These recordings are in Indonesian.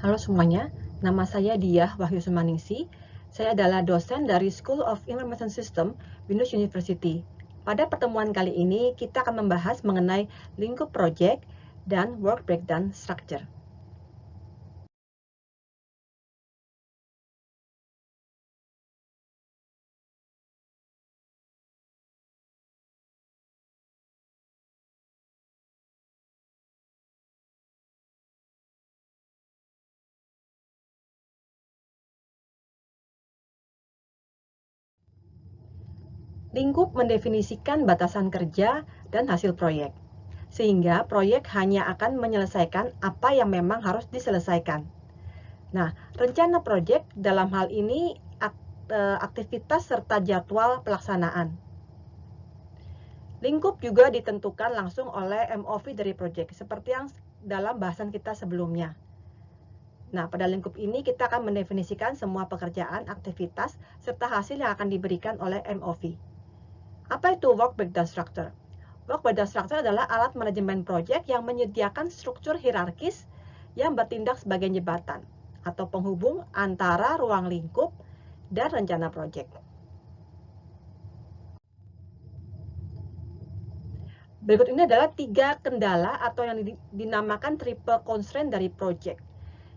Halo semuanya, nama saya Diah Wahyu Sumaningsi. Saya adalah dosen dari School of Information System, Windows University. Pada pertemuan kali ini, kita akan membahas mengenai lingkup project dan work breakdown structure. Lingkup mendefinisikan batasan kerja dan hasil proyek, sehingga proyek hanya akan menyelesaikan apa yang memang harus diselesaikan. Nah, rencana proyek dalam hal ini aktivitas serta jadwal pelaksanaan. Lingkup juga ditentukan langsung oleh MOV dari proyek, seperti yang dalam bahasan kita sebelumnya. Nah, pada lingkup ini kita akan mendefinisikan semua pekerjaan, aktivitas, serta hasil yang akan diberikan oleh MOV. Apa itu Work Breakdown Structure? Work Breakdown Structure adalah alat manajemen proyek yang menyediakan struktur hierarkis yang bertindak sebagai jembatan atau penghubung antara ruang lingkup dan rencana proyek. Berikut ini adalah 3 kendala atau yang dinamakan triple constraint dari project.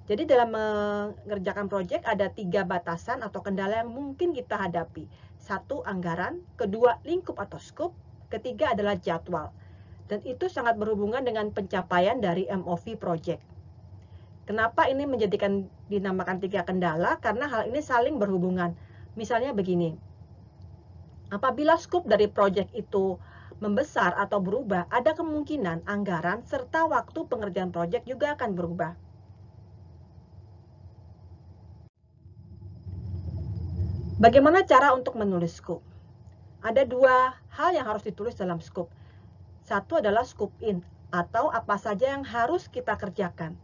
Jadi dalam mengerjakan project ada 3 batasan atau kendala yang mungkin kita hadapi. 1, anggaran, kedua, lingkup atau scope, ketiga adalah jadwal. Dan itu sangat berhubungan dengan pencapaian dari MOV project. Kenapa ini dinamakan 3 kendala? Karena hal ini saling berhubungan. Misalnya begini, apabila scope dari project itu membesar atau berubah, ada kemungkinan anggaran serta waktu pengerjaan proyek juga akan berubah. Bagaimana cara untuk menulis scope? Ada 2 hal yang harus ditulis dalam scope. Satu adalah scope in, atau apa saja yang harus kita kerjakan.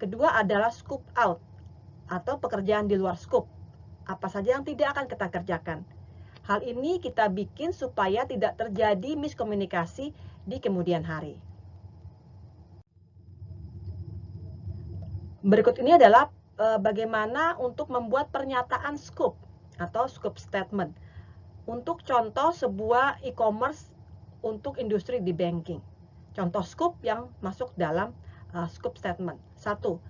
Kedua adalah scope out, atau pekerjaan di luar scope, apa saja yang tidak akan kita kerjakan. Hal ini kita bikin supaya tidak terjadi miskomunikasi di kemudian hari. Berikut ini adalah bagaimana untuk membuat pernyataan scope atau scope statement. Untuk contoh sebuah e-commerce untuk industri di banking. Contoh scope yang masuk dalam scope statement. 1.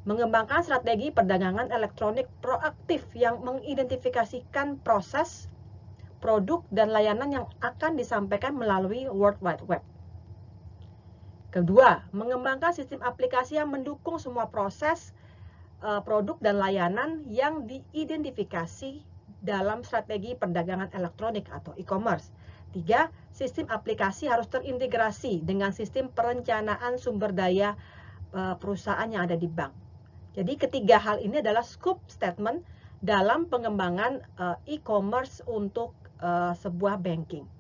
Mengembangkan strategi perdagangan elektronik proaktif yang mengidentifikasikan proses, produk, dan layanan yang akan disampaikan melalui World Wide Web. Kedua, mengembangkan sistem aplikasi yang mendukung semua proses, produk, dan layanan yang diidentifikasi dalam strategi perdagangan elektronik atau e-commerce. 3. Sistem aplikasi harus terintegrasi dengan sistem perencanaan sumber daya perusahaan yang ada di bank. Jadi ketiga hal ini adalah scope statement dalam pengembangan e-commerce untuk sebuah banking.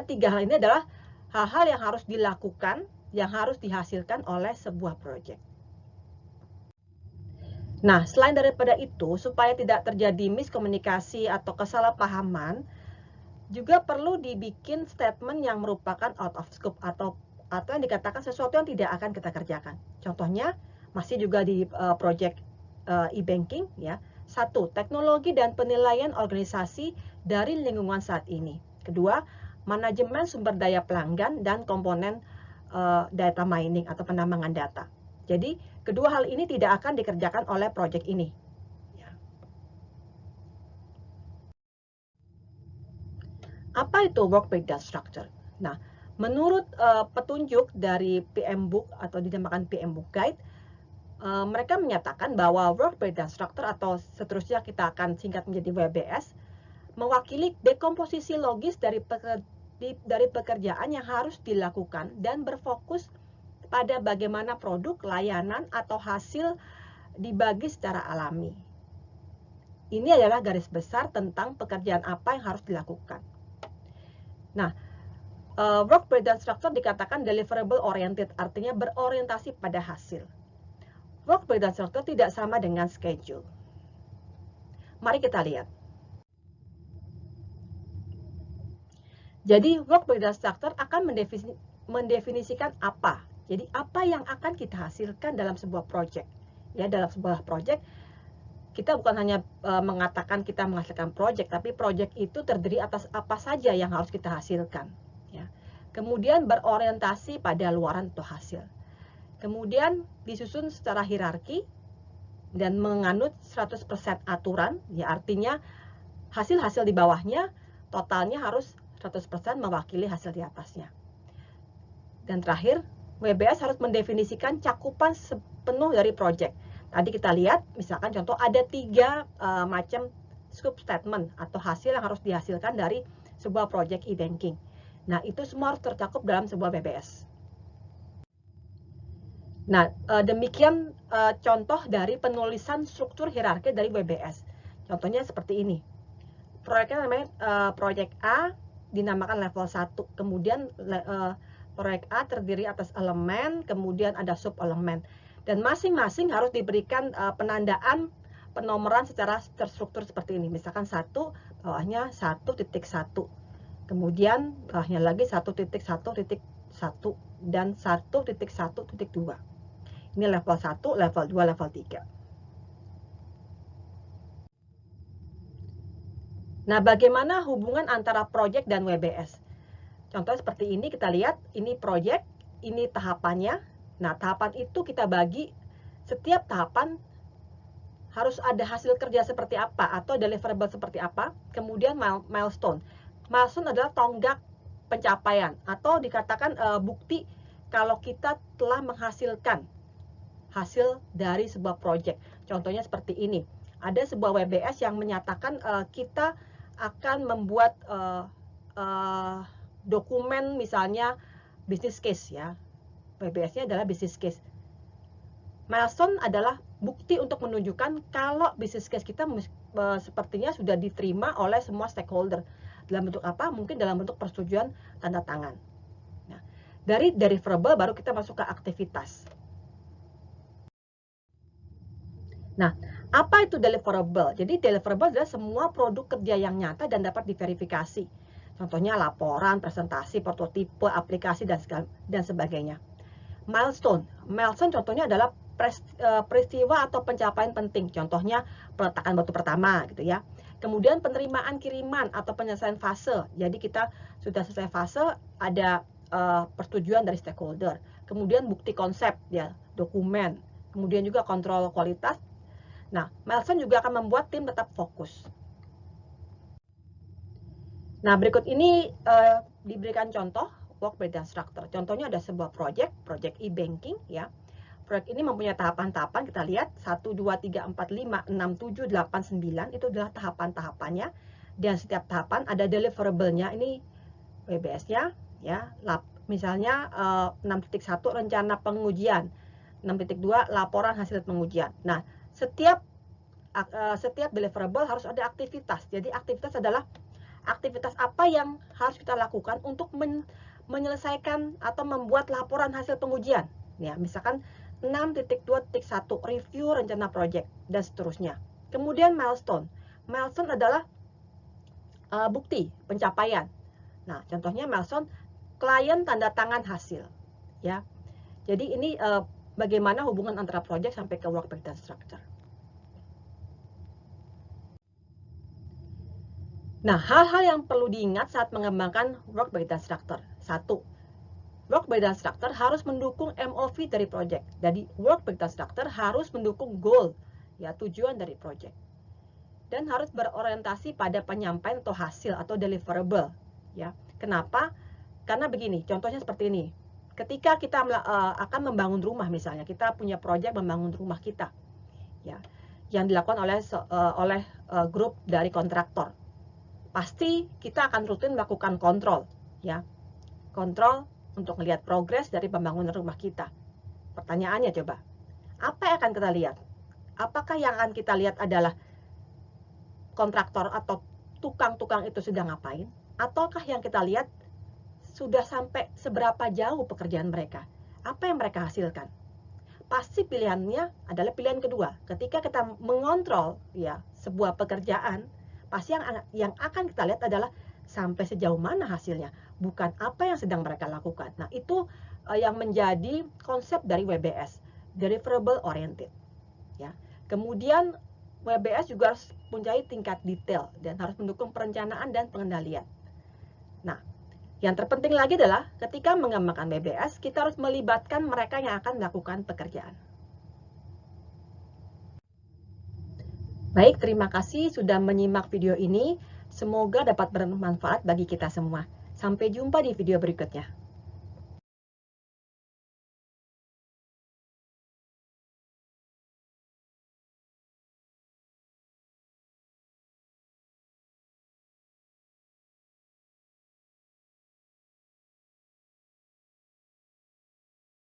Tiga hal ini adalah hal-hal yang harus dilakukan, yang harus dihasilkan oleh sebuah proyek. Nah, selain daripada itu, supaya tidak terjadi miskomunikasi atau kesalahpahaman, juga perlu dibikin statement yang merupakan out of scope atau yang dikatakan sesuatu yang tidak akan kita kerjakan. Contohnya, masih juga di project e-banking, ya. 1. Teknologi dan penilaian organisasi dari lingkungan saat ini. Kedua, manajemen sumber daya pelanggan dan komponen data mining atau penambangan data. Jadi, kedua hal ini tidak akan dikerjakan oleh project ini. Apa itu work breakdown structure? Nah, menurut petunjuk dari PM Book atau dinamakan PM Book Guide, mereka menyatakan bahwa work breakdown structure atau seterusnya kita akan singkat menjadi WBS, mewakili dekomposisi logis dari pekerjaan yang harus dilakukan dan berfokus pada bagaimana produk, layanan, atau hasil dibagi secara alami. Ini adalah garis besar tentang pekerjaan apa yang harus dilakukan. Nah, work breakdown structure dikatakan deliverable oriented, artinya berorientasi pada hasil. Work breakdown structure tidak sama dengan schedule. Mari kita lihat. Jadi, work breakdown structure akan mendefinisikan apa Jadi apa yang akan kita hasilkan dalam sebuah project? Ya, dalam sebuah project kita bukan hanya mengatakan kita menghasilkan project, tapi project itu terdiri atas apa saja yang harus kita hasilkan. Ya. Kemudian berorientasi pada luaran atau hasil. Kemudian disusun secara hierarki dan menganut 100% aturan, ya artinya hasil-hasil di bawahnya totalnya harus 100% mewakili hasil di atasnya. Dan terakhir, WBS harus mendefinisikan cakupan sepenuh dari project. Tadi kita lihat, misalkan contoh ada 3 macam scope statement atau hasil yang harus dihasilkan dari sebuah project e-banking. Nah, itu semua harus tercakup dalam sebuah WBS. Nah, demikian contoh dari penulisan struktur hierarki dari WBS. Contohnya seperti ini. Proyeknya namanya proyek A, dinamakan level 1. Kemudian proyek A terdiri atas elemen, kemudian ada sub elemen. Dan masing-masing harus diberikan penandaan penomoran secara terstruktur seperti ini. Misalkan 1, bawahnya 1.1. Kemudian bawahnya lagi 1.1.1 dan 1.1.2. Ini level 1, level 2, level 3. Nah, bagaimana hubungan antara project dan WBS? Contohnya seperti ini, kita lihat ini project, ini tahapannya. Nah, tahapan itu kita bagi, setiap tahapan harus ada hasil kerja seperti apa atau deliverable seperti apa. Kemudian milestone. Milestone adalah tonggak pencapaian atau dikatakan bukti kalau kita telah menghasilkan hasil dari sebuah project. Contohnya seperti ini. Ada sebuah WBS yang menyatakan kita akan membuat dokumen misalnya business case ya. WBS-nya adalah business case. Milestone adalah bukti untuk menunjukkan kalau business case kita sepertinya sudah diterima oleh semua stakeholder. Dalam bentuk apa? Mungkin dalam bentuk persetujuan tanda tangan. Nah, dari deliverable baru kita masuk ke aktivitas. Nah, apa itu deliverable? Jadi deliverable adalah semua produk kerja yang nyata dan dapat diverifikasi. Contohnya laporan, presentasi, prototipe, aplikasi, dan sebagainya. Milestone. Milestone contohnya adalah peristiwa atau pencapaian penting. Contohnya peletakan batu pertama gitu ya. Kemudian penerimaan kiriman atau penyelesaian fase. Jadi kita sudah selesai fase, ada persetujuan dari stakeholder. Kemudian bukti konsep ya, dokumen. Kemudian juga kontrol kualitas. Nah, milestone juga akan membuat tim tetap fokus. Nah, berikut ini diberikan contoh work breakdown structure. Contohnya ada sebuah project e-banking ya. Proyek ini mempunyai tahapan-tahapan, kita lihat 1, 2, 3, 4, 5, 6, 7, 8, 9, itu adalah tahapan-tahapannya. Dan setiap tahapan ada deliverable-nya, ini WBS-nya ya. Misalnya 6.1 rencana pengujian, 6.2 laporan hasil pengujian. Nah, setiap deliverable harus ada aktivitas. Jadi aktivitas adalah aktivitas apa yang harus kita lakukan untuk menyelesaikan atau membuat laporan hasil pengujian. Ya, misalkan 6.2.1 review rencana project dan seterusnya. Kemudian milestone. Milestone adalah bukti pencapaian. Nah, contohnya milestone klien tanda tangan hasil. Ya. Jadi ini bagaimana hubungan antara project sampai ke work breakdown structure. Nah, hal-hal yang perlu diingat saat mengembangkan work breakdown structure. 1. Work breakdown structure harus mendukung MOV dari project. Jadi, work breakdown structure harus mendukung goal, ya tujuan dari project. Dan harus berorientasi pada penyampaian atau hasil atau deliverable. Ya, kenapa? Karena begini, contohnya seperti ini. Ketika kita akan membangun rumah misalnya, kita punya project membangun rumah kita, ya, yang dilakukan oleh grup dari kontraktor. Pasti kita akan rutin melakukan kontrol, ya, kontrol untuk melihat progres dari pembangunan rumah kita. Pertanyaannya coba, apa yang akan kita lihat? Apakah yang akan kita lihat adalah kontraktor atau tukang-tukang itu sedang ngapain? Ataukah yang kita lihat sudah sampai seberapa jauh pekerjaan mereka? Apa yang mereka hasilkan? Pasti pilihannya adalah pilihan kedua. Ketika kita mengontrol ya sebuah pekerjaan, pasti yang akan kita lihat adalah sampai sejauh mana hasilnya, bukan apa yang sedang mereka lakukan. Nah, itu yang menjadi konsep dari WBS, deliverable oriented. Ya. Kemudian WBS juga harus mempunyai tingkat detail dan harus mendukung perencanaan dan pengendalian. Nah, yang terpenting lagi adalah ketika mengembangkan WBS, kita harus melibatkan mereka yang akan melakukan pekerjaan. Baik, terima kasih sudah menyimak video ini. Semoga dapat bermanfaat bagi kita semua. Sampai jumpa di video berikutnya.